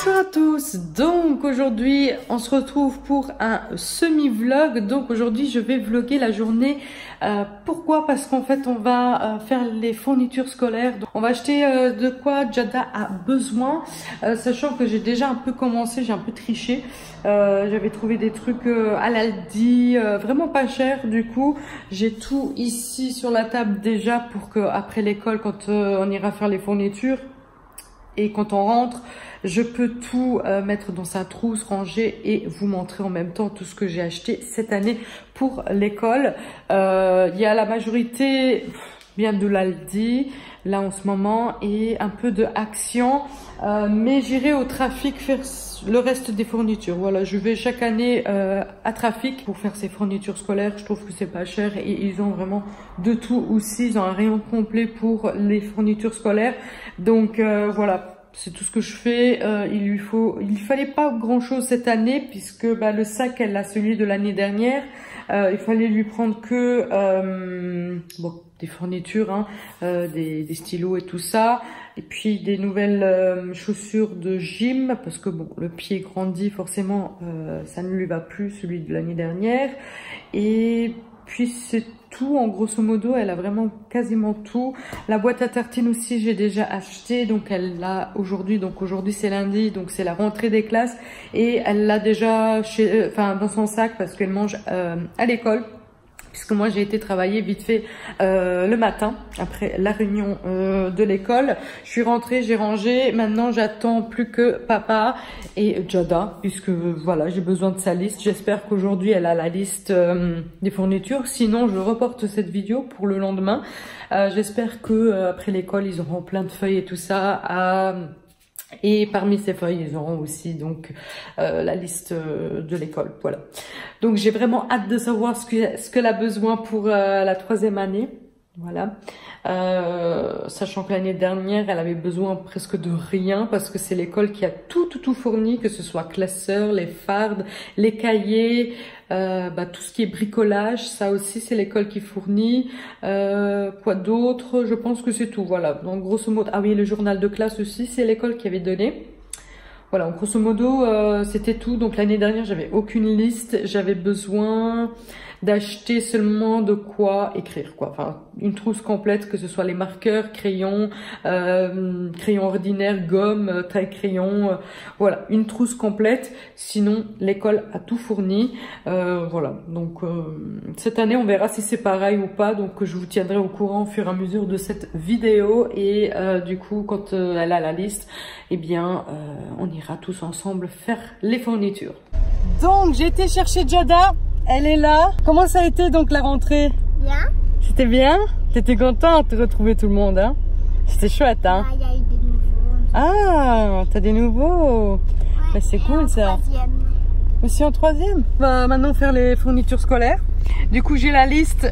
Bonjour à tous, donc aujourd'hui on se retrouve pour un semi-vlog. Donc aujourd'hui je vais vlogger la journée. Pourquoi? Parce qu'en fait on va faire les fournitures scolaires. Donc, on va acheter de quoi Jada a besoin, sachant que j'ai déjà un peu commencé, j'ai un peu triché. J'avais trouvé des trucs à l'Aldi, vraiment pas cher. Du coup j'ai tout ici sur la table déjà pour que après l'école, quand on ira faire les fournitures et quand on rentre, je peux tout mettre dans sa trousse, ranger et vous montrer en même temps tout ce que j'ai acheté cette année pour l'école. Il y a la majorité bien de l'Aldi là en ce moment et un peu de Action, mais j'irai au Trafic faire le reste des fournitures. Voilà, je vais chaque année à Trafic pour faire ces fournitures scolaires. Je trouve que c'est pas cher et ils ont vraiment de tout aussi. Ils ont un rayon complet pour les fournitures scolaires. Donc voilà. C'est tout ce que je fais. Il fallait pas grand chose cette année puisque le sac, elle a celui de l'année dernière. Il fallait lui prendre que des fournitures, hein, des stylos et tout ça. Et puis des nouvelles chaussures de gym parce que bon, le pied grandit forcément, ça ne lui va plus celui de l'année dernière. Et puis c'est tout, en grosso modo, elle a vraiment quasiment tout. La boîte à tartines aussi, j'ai déjà acheté, donc elle l'a aujourd'hui. Donc aujourd'hui c'est lundi, donc c'est la rentrée des classes et elle l'a déjà dans son sac parce qu'elle mange à l'école. Puisque moi j'ai été travailler vite fait le matin après la réunion de l'école. Je suis rentrée, j'ai rangé. Maintenant j'attends plus que papa et Jada puisque voilà, j'ai besoin de sa liste. J'espère qu'aujourd'hui elle a la liste des fournitures. Sinon je reporte cette vidéo pour le lendemain. J'espère que après l'école ils auront plein de feuilles et tout ça et parmi ces feuilles, ils auront aussi donc la liste de l'école. Voilà. Donc j'ai vraiment hâte de savoir ce qu'elle a besoin pour la 3e année. Voilà. Sachant que l'année dernière, elle avait besoin presque de rien parce que c'est l'école qui a tout fourni, que ce soit classeur, les fardes, les cahiers, tout ce qui est bricolage, ça aussi c'est l'école qui fournit. Quoi d'autre? Je pense que c'est tout. Voilà. Donc grosso modo, ah oui, le journal de classe aussi, c'est l'école qui avait donné. Voilà, grosso modo, c'était tout. Donc l'année dernière, j'avais aucune liste. J'avais besoin d'acheter seulement de quoi écrire, quoi. Enfin, une trousse complète, que ce soit les marqueurs, crayons, crayons ordinaires, gomme, taille-crayon. Voilà, une trousse complète. Sinon, l'école a tout fourni. Voilà, donc cette année, on verra si c'est pareil ou pas. Donc je vous tiendrai au courant au fur et à mesure de cette vidéo. Et du coup, quand elle a la liste, eh bien, on ira tous ensemble faire les fournitures. Donc, j'ai été chercher Jada. Elle est là. Comment ça a été donc la rentrée? Bien. C'était bien? T'étais contente de retrouver tout le monde, hein? C'était chouette, hein? Il y a eu des nouveaux. Ah, t'as des nouveaux. Ouais, c'est cool ça. Aussi en 3e. On va maintenant faire les fournitures scolaires. Du coup, j'ai la liste.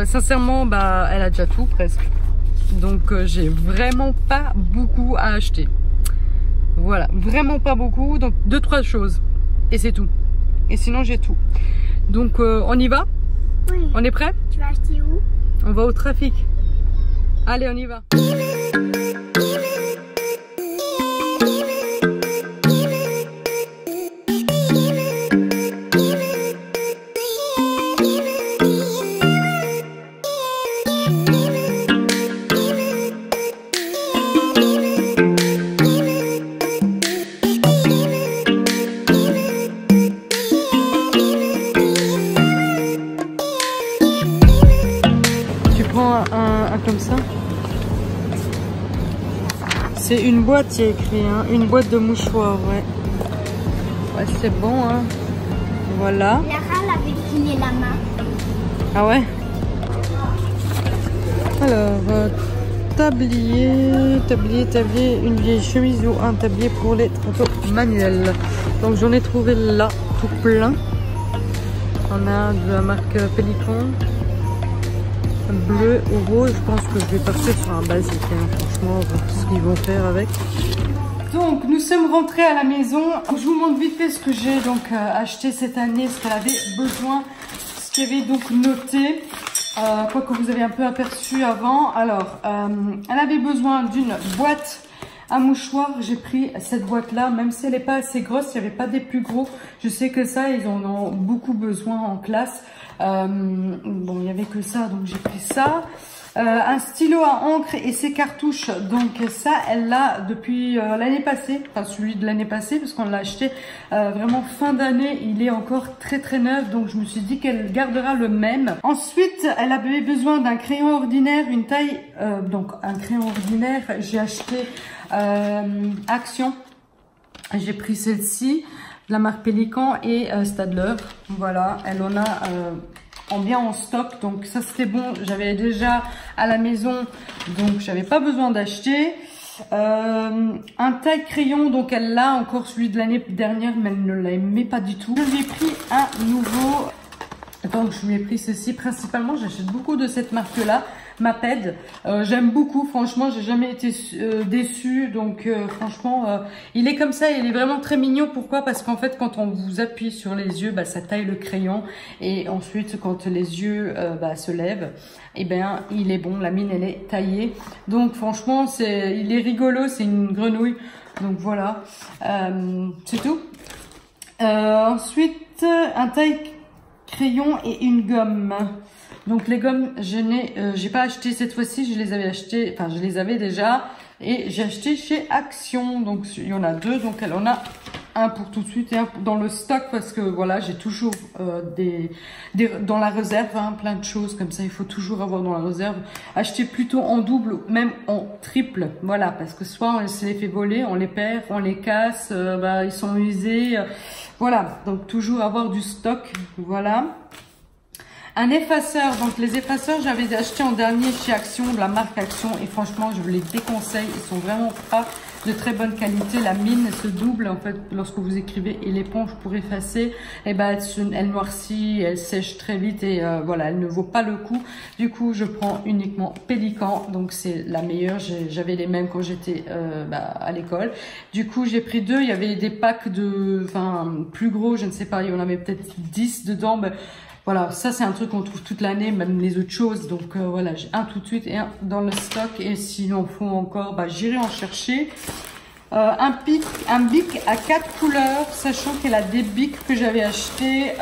Sincèrement, elle a déjà tout presque. Donc, j'ai vraiment pas beaucoup à acheter. Voilà, vraiment pas beaucoup. Donc, 2-3 choses. Et c'est tout. Et sinon, j'ai tout. Donc, on y va? Oui. On est prêt? Tu vas acheter où? On va au Trafic. Allez, on y va. Comme ça. C'est une boîte, il y a écrit, hein, une boîte de mouchoirs, ouais. Ouais, c'est bon, hein. Voilà. Lara avait filé la main. Ah ouais. Alors, tablier, une vieille chemise ou un tablier pour les travaux manuels. Donc j'en ai trouvé là, tout plein. On a de la marque Pélican. Bleu ou rose, je pense que je vais partir sur un basique, hein. Franchement, on va voir ce qu'ils vont faire avec. Donc nous sommes rentrés à la maison. Je vous montre vite fait ce que j'ai donc acheté cette année, ce qu'elle avait besoin, ce qu'il y avait donc noté. Quoi que vous avez un peu aperçu avant. Alors, elle avait besoin d'une boîte Un mouchoir, j'ai pris cette boîte-là, même si elle n'est pas assez grosse, il n'y avait pas des plus gros. Je sais que ça, ils en ont beaucoup besoin en classe. Bon, il n'y avait que ça, donc j'ai pris ça. Un stylo à encre et ses cartouches, donc ça elle l'a depuis l'année passée, enfin celui de l'année passée parce qu'on l'a acheté vraiment fin d'année, il est encore très neuf, donc je me suis dit qu'elle gardera le même. Ensuite elle avait besoin d'un crayon ordinaire, une taille, donc un crayon ordinaire, j'ai acheté Action, j'ai pris celle-ci de la marque Pélican et Stadler, voilà, elle en a bien en stock, donc ça c'était bon, j'avais déjà à la maison, donc j'avais pas besoin d'acheter. Un taille crayon, donc elle l'a encore, celui de l'année dernière, mais elle ne l'aimait pas du tout. Je lui ai pris un nouveau, donc je lui ai pris ceci, principalement j'achète beaucoup de cette marque là, Maped. J'aime beaucoup, franchement j'ai jamais été déçue, donc franchement il est comme ça, il est vraiment très mignon. Pourquoi? Parce qu'en fait quand on vous appuie sur les yeux, bah, ça taille le crayon, et ensuite quand les yeux se lèvent, et ben il est bon, la mine elle est taillée, donc franchement il est rigolo, c'est une grenouille, donc voilà, c'est tout. Ensuite un taille crayon et une gomme. Donc les gommes, j'ai pas acheté cette fois-ci, je les avais achetées, enfin je les avais déjà, et j'ai acheté chez Action. Donc il y en a deux, donc elle en a un pour tout de suite et un dans le stock, parce que voilà, j'ai toujours dans la réserve, hein, plein de choses comme ça, il faut toujours avoir dans la réserve. Acheter plutôt en double, même en triple, voilà, parce que soit on se les fait voler, on les perd, on les casse, ils sont usés, voilà, donc toujours avoir du stock, voilà. Un effaceur, donc les effaceurs j'avais acheté en dernier chez Action, de la marque Action, et franchement je vous les déconseille, ils sont vraiment pas de très bonne qualité. La mine se double en fait lorsque vous écrivez, et l'éponge pour effacer, et elle noircit, elle sèche très vite, et voilà, elle ne vaut pas le coup. Du coup je prends uniquement Pélican, donc c'est la meilleure, j'avais les mêmes quand j'étais à l'école. Du coup j'ai pris deux, il y avait des packs de, plus gros, je ne sais pas, il y en avait peut-être 10 dedans, voilà, ça c'est un truc qu'on trouve toute l'année, même les autres choses. Donc voilà, j'ai un tout de suite et un dans le stock. Et s'il en faut encore, j'irai en chercher. Un bic à 4 couleurs, sachant qu'elle a des bics que j'avais acheté.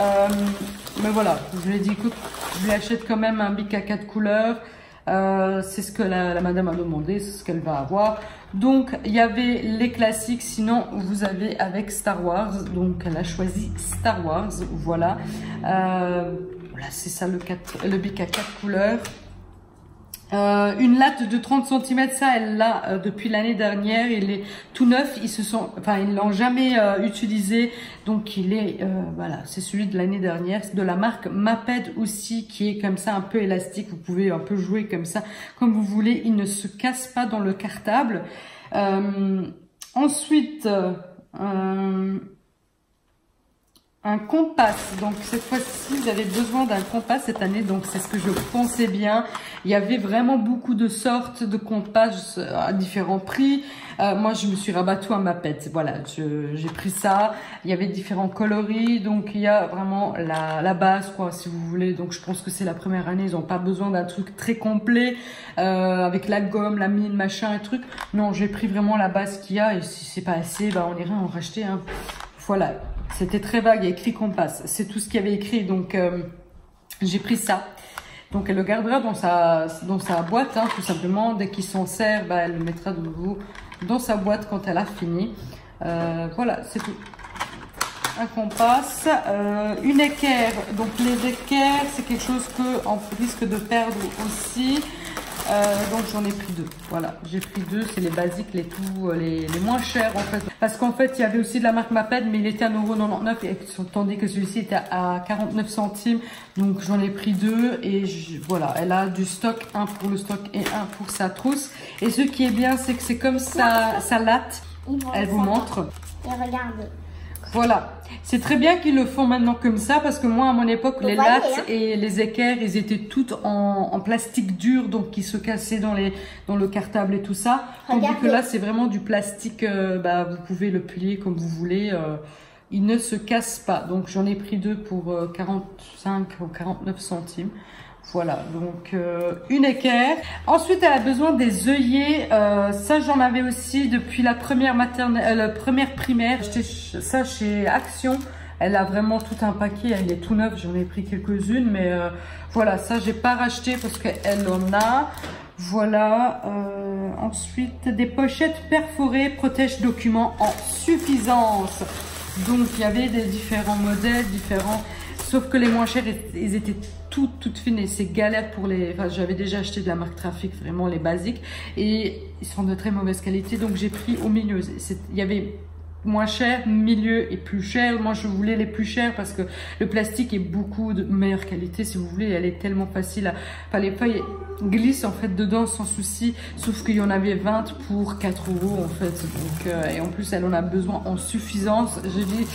Mais voilà, je lui ai dit, écoute, je lui achète quand même un bic à 4 couleurs. C'est ce que la madame a demandé, c'est ce qu'elle va avoir. Donc il y avait les classiques, sinon vous avez avec Star Wars, donc elle a choisi Star Wars, voilà. Voilà, c'est ça le bic à 4 couleurs. Une latte de 30 cm, ça elle l'a depuis l'année dernière, il est tout neuf, ils l'ont jamais utilisé, donc il est voilà, c'est celui de l'année dernière, de la marque Maped aussi, qui est comme ça un peu élastique, vous pouvez un peu jouer comme ça comme vous voulez, il ne se casse pas dans le cartable. Ensuite un compas, donc cette fois-ci j'avais besoin d'un compas cette année, donc c'est ce que je pensais bien. Il y avait vraiment beaucoup de sortes de compas à différents prix. Moi je me suis rabattue à Maped, voilà, j'ai pris ça. Il y avait différents coloris, donc il y a vraiment la base quoi, si vous voulez. Donc je pense que c'est la première année, ils n'ont pas besoin d'un truc très complet avec la gomme, la mine, machin et truc. Non, j'ai pris vraiment la base qu'il y a, et si c'est pas assez, on ira en racheter un. Voilà, c'était très vague, il y a écrit compas, c'est tout ce qu'il y avait écrit, donc j'ai pris ça. Donc elle le gardera dans sa boîte, hein, tout simplement. Dès qu'il s'en sert, elle le mettra de nouveau dans sa boîte quand elle a fini. Voilà, c'est tout. Un compas, une équerre. Donc les équerres, c'est quelque chose qu'on risque de perdre aussi. Donc j'en ai pris deux, voilà, j'ai pris deux, c'est les basiques, les moins chers en fait, parce qu'en fait il y avait aussi de la marque Maped, mais il était à 1,99 €, tandis que celui-ci était à 49 centimes, donc j'en ai pris deux, et voilà, elle a du stock, un pour le stock et un pour sa trousse. Et ce qui est bien, c'est que c'est comme sa latte, elle vous montre, et regarde. Voilà, c'est très bien qu'ils le font maintenant comme ça, parce que moi à mon époque les lattes et les équerres, ils étaient toutes en plastique dur, donc qui se cassaient dans le cartable et tout ça. Tandis que là c'est vraiment du plastique, vous pouvez le plier comme vous voulez, il ne se casse pas. Donc j'en ai pris deux pour 45 ou 49 centimes. Voilà, donc une équerre. Ensuite, elle a besoin des œillets. Ça, j'en avais aussi depuis la première première primaire. J'ai acheté ça chez Action. Elle a vraiment tout un paquet. Elle est tout neuf. J'en ai pris quelques-unes, mais voilà, ça, j'ai pas racheté parce qu'elle en a. Voilà. Ensuite, des pochettes perforées protège documents en suffisance. Donc, il y avait des différents modèles, sauf que les moins chers, ils étaient toutes fines et c'est galère pour les... Enfin, j'avais déjà acheté de la marque Trafic, vraiment les basiques, et ils sont de très mauvaise qualité, donc j'ai pris au milieu. Il y avait moins cher, milieu et plus cher. Moi, je voulais les plus chers parce que le plastique est beaucoup de meilleure qualité, si vous voulez. Elle est tellement facile à... Enfin, les feuilles glissent en fait dedans sans souci, sauf qu'il y en avait 20 pour 4 € en fait. Donc, et en plus, elle en a besoin en suffisance. J'ai dit,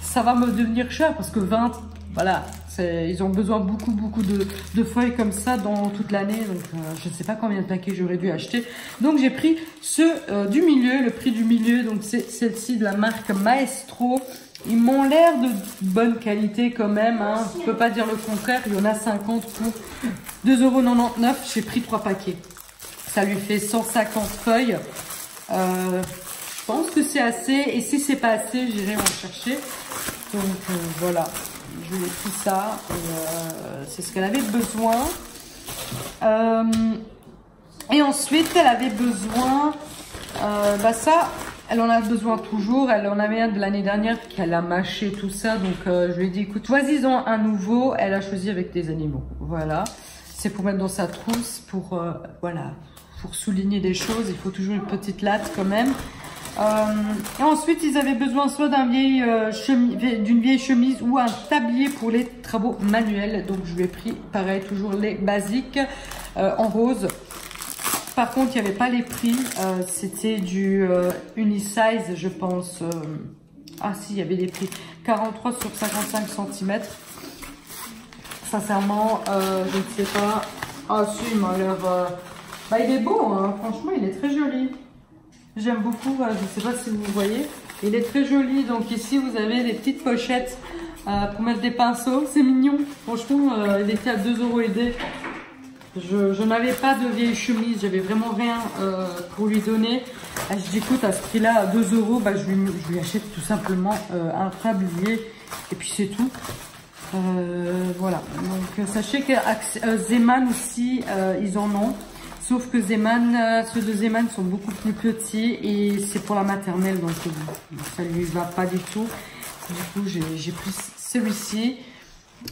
ça va me devenir cher parce que 20... Voilà, ils ont besoin beaucoup de feuilles comme ça dans toute l'année. Donc, je ne sais pas combien de paquets j'aurais dû acheter. Donc, j'ai pris ceux du milieu, le prix du milieu. Donc, c'est celle-ci de la marque Maestro. Ils m'ont l'air de bonne qualité quand même. Hein. Je ne peux pas dire le contraire. Il y en a 50 pour 2,99 €. J'ai pris 3 paquets. Ça lui fait 150 feuilles. Je pense que c'est assez. Et si c'est pas assez, j'irai en chercher. Donc, voilà. Je lui ai pris ça, c'est ce qu'elle avait besoin. Et ensuite, elle avait besoin, ça, elle en a besoin toujours. Elle en avait un de l'année dernière qu'elle a mâché tout ça. Donc, je lui ai dit, écoute, choisis-en un nouveau. Elle a choisi avec des animaux. Voilà, c'est pour mettre dans sa trousse, voilà, pour souligner des choses. Il faut toujours une petite latte quand même. Et ensuite, ils avaient besoin soit d'une vieille chemise ou un tablier pour les travaux manuels. Donc, je lui ai pris, pareil, toujours les basiques en rose. Par contre, il n'y avait pas les prix. C'était du unisize, je pense. Ah si, il y avait les prix. 43 sur 55 cm. Sincèrement, je ne sais pas. Ah si, il m'a l'air... il est beau, hein. Franchement, il est très joli. J'aime beaucoup, je ne sais pas si vous voyez. Il est très joli, donc ici vous avez des petites pochettes pour mettre des pinceaux. C'est mignon, franchement, il était à 2 € et des. Je n'avais pas de vieille chemise, j'avais vraiment rien pour lui donner. Je dis écoute, à ce prix-là, à 2 €, je lui achète tout simplement un tablier et puis c'est tout. Voilà, donc sachez que Zeman aussi, ils en ont. Sauf que Zeman, ceux de Zeman sont beaucoup plus petits et c'est pour la maternelle, donc ça lui va pas du tout. Du coup, j'ai pris celui-ci.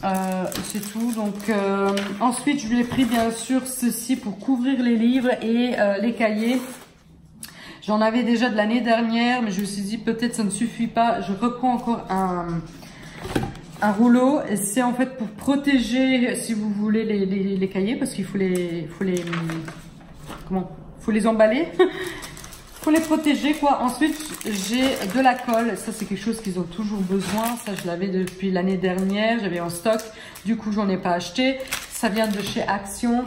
C'est tout. Donc ensuite, je lui ai pris bien sûr ceci pour couvrir les livres et les cahiers. J'en avais déjà de l'année dernière, mais je me suis dit peut-être ça ne suffit pas. Je reprends encore un rouleau, et c'est en fait pour protéger, si vous voulez, les cahiers, parce qu'il faut les emballer. Faut les protéger, quoi. Ensuite, j'ai de la colle. Ça, c'est quelque chose qu'ils ont toujours besoin. Ça, je l'avais depuis l'année dernière. J'avais en stock. Du coup, j'en ai pas acheté. Ça vient de chez Action.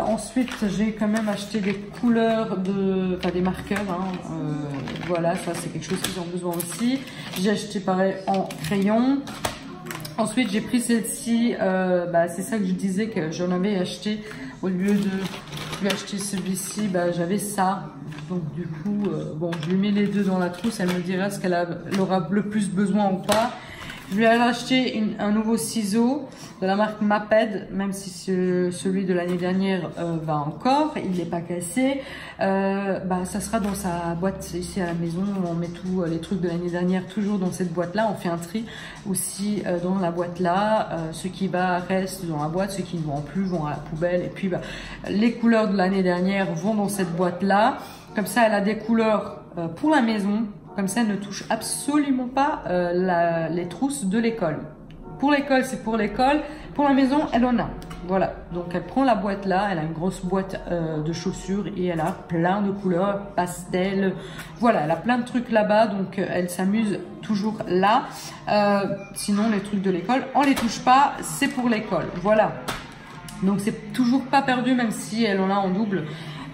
Ensuite, j'ai quand même acheté des couleurs des marqueurs. Hein. Voilà, ça, c'est quelque chose qu'ils ont besoin aussi. J'ai acheté pareil en crayon. Ensuite, j'ai pris celle-ci. C'est ça que je disais que j'en avais acheté. Au lieu de lui acheter celui-ci, j'avais ça. Donc du coup, je lui mets les deux dans la trousse. Elle me dira ce qu'elle aura le plus besoin ou pas. Je lui ai acheté un nouveau ciseau de la marque Maped, même si celui de l'année dernière va encore, il n'est pas cassé. Ça sera dans sa boîte ici à la maison. On met tous les trucs de l'année dernière toujours dans cette boîte-là. On fait un tri aussi dans la boîte-là. Ce qui va reste dans la boîte, ceux qui ne vont plus vont à la poubelle. Et puis les couleurs de l'année dernière vont dans cette boîte-là. Comme ça, elle a des couleurs pour la maison. Comme ça, elle ne touche absolument pas les trousses de l'école. Pour l'école, c'est pour l'école. Pour la maison, elle en a. Voilà. Donc, elle prend la boîte là. Elle a une grosse boîte de chaussures et elle a plein de couleurs, pastel. Voilà, elle a plein de trucs là-bas. Donc, elle s'amuse toujours là. Sinon, les trucs de l'école, on les touche pas. C'est pour l'école. Voilà. Donc, c'est toujours pas perdu, même si elle en a en double.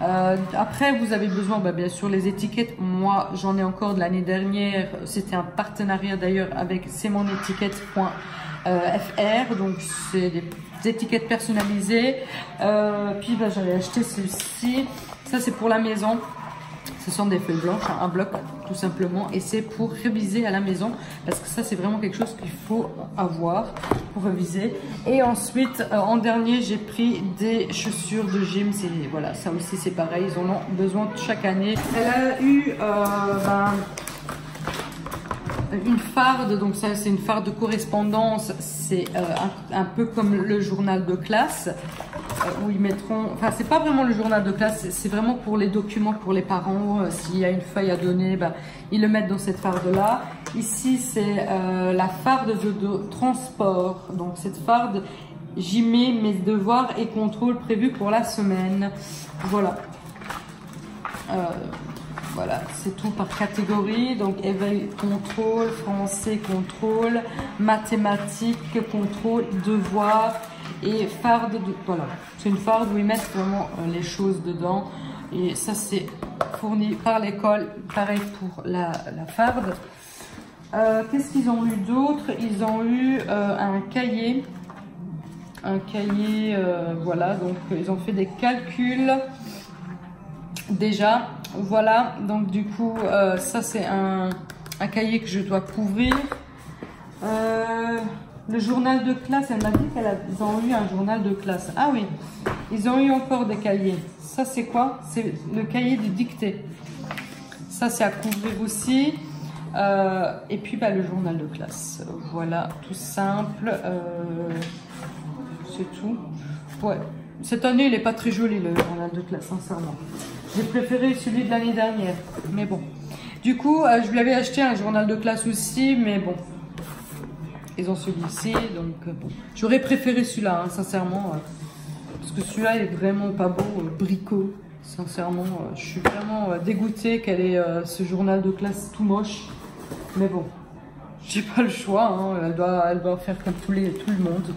Après, vous avez besoin, bien sûr, les étiquettes. Moi, j'en ai encore de l'année dernière. C'était un partenariat d'ailleurs avec c'est mon étiquette.fr. FR, donc c'est des étiquettes personnalisées. Puis bah, j'avais acheté ceci, ça c'est pour la maison. Ce sont des feuilles blanches, un bloc tout simplement, et c'est pour réviser à la maison parce que ça c'est vraiment quelque chose qu'il faut avoir pour réviser. Et ensuite en dernier j'ai pris des chaussures de gym, voilà, ça aussi c'est pareil, ils en ont besoin chaque année. Elle a eu une farde, donc ça c'est une farde de correspondance, c'est un peu comme le journal de classe. Où ils mettront, enfin c'est pas vraiment le journal de classe, c'est vraiment pour les documents pour les parents, s'il y a une feuille à donner, bah, ils le mettent dans cette farde là. Ici c'est la farde de transport, donc cette farde j'y mets mes devoirs et contrôles prévus pour la semaine, voilà. Voilà, c'est tout par catégorie, donc éveil contrôle, français contrôle, mathématiques contrôle, devoirs. Et farde, voilà, c'est une farde où ils mettent vraiment les choses dedans. Et ça, c'est fourni par l'école. Pareil pour la farde. Qu'est-ce qu'ils ont eu d'autre? Ils ont eu un cahier. Un cahier, voilà, donc ils ont fait des calculs. Déjà, voilà, donc du coup, ça c'est un cahier que je dois couvrir. Le journal de classe, elle m'a dit qu'ils ont eu un journal de classe. Ah oui, ils ont eu encore des cahiers. Ça c'est quoi? C'est le cahier de dictée. Ça c'est à couvrir aussi. Et puis bah, le journal de classe. Voilà, tout simple. C'est tout. Ouais. Cette année, il n'est pas très joli le journal de classe, sincèrement. J'ai préféré celui de l'année dernière. Mais bon. Du coup, je lui avais acheté un journal de classe aussi, mais bon. Ils ont celui-ci, donc bon. J'aurais préféré celui-là, hein, sincèrement. Parce que celui-là est vraiment pas beau, bricot. Sincèrement, je suis vraiment dégoûtée qu'elle ait ce journal de classe tout moche. Mais bon, j'ai pas le choix, hein, elle doit faire comme tout le monde.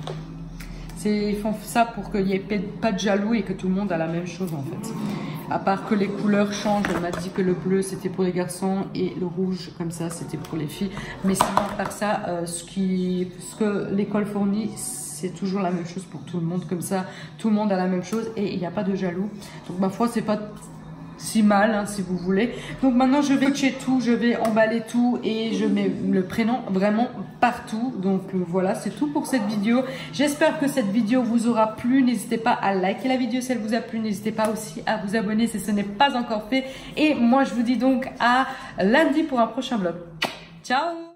Ils font ça pour qu'il n'y ait pas de jaloux et que tout le monde a la même chose en fait. À part que les couleurs changent, on m'a dit que le bleu c'était pour les garçons et le rouge comme ça c'était pour les filles. Mais sinon à part ça, ce que l'école fournit, c'est toujours la même chose pour tout le monde. Comme ça, tout le monde a la même chose et il n'y a pas de jaloux. Donc ma foi, c'est pas si mal hein, si vous voulez. Donc maintenant je vais coacher tout, je vais emballer tout et je mets le prénom vraiment partout. Donc voilà, c'est tout pour cette vidéo. J'espère que cette vidéo vous aura plu. N'hésitez pas à liker la vidéo si elle vous a plu. N'hésitez pas aussi à vous abonner si ce n'est pas encore fait. Et moi je vous dis donc à lundi pour un prochain vlog. Ciao!